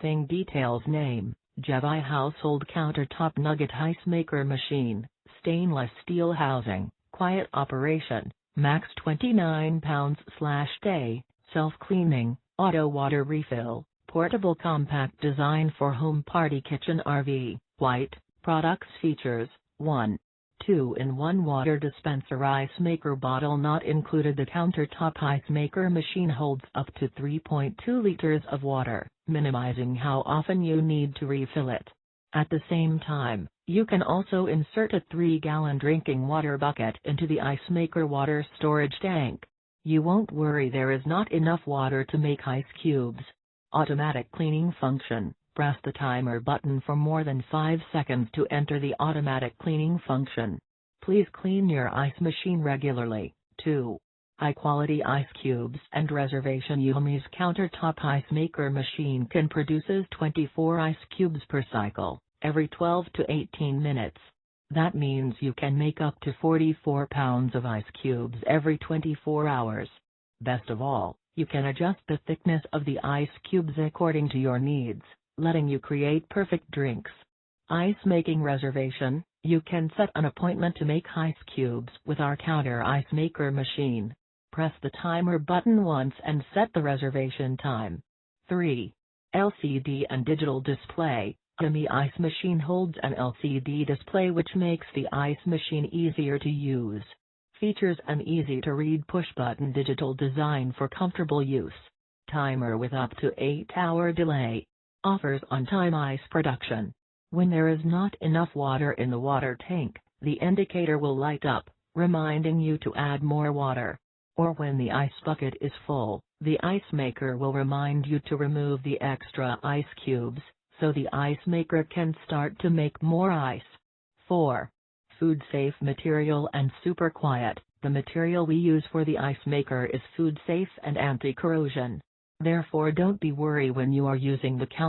Thing details: name, Euhomy Household Countertop Nugget Ice Maker Machine, stainless steel housing, quiet operation, max 29 pounds/day, self-cleaning, auto water refill, portable compact design for home party kitchen RV, white. Products: features, 1. 2-in-1 water dispenser ice maker bottle not included. The Countertop Ice Maker machine holds up to 3.2 liters of water, minimizing how often you need to refill it. At the same time, you can also insert a 3-gallon drinking water bucket into the ice maker water storage tank. You won't worry there is not enough water to make ice cubes. Automatic cleaning function. Press the timer button for more than 5 seconds to enter the automatic cleaning function. Please clean your ice machine regularly. 2. High-quality ice cubes and reservation. Euhomy's Countertop Ice Maker machine can produces 24 ice cubes per cycle, every 12 to 18 minutes. That means you can make up to 44 pounds of ice cubes every 24 hours. Best of all, you can adjust the thickness of the ice cubes according to your needs, letting you create perfect drinks. Ice making reservation. You can set an appointment to make ice cubes with our Counter Ice Maker machine. Press the timer button once and set the reservation time. 3. LCD and digital display. Euhomy Ice Machine holds an LCD display which makes the ice machine easier to use. Features an easy-to-read push-button digital design for comfortable use. Timer with up to 8-hour delay. Offers on-time ice production. When there is not enough water in the water tank, the indicator will light up, reminding you to add more water. Or when the ice bucket is full, the ice maker will remind you to remove the extra ice cubes, so the ice maker can start to make more ice. 4. Food-safe material and super quiet. The material we use for the ice maker is food-safe and anti-corrosion. Therefore don't be worried when you are using the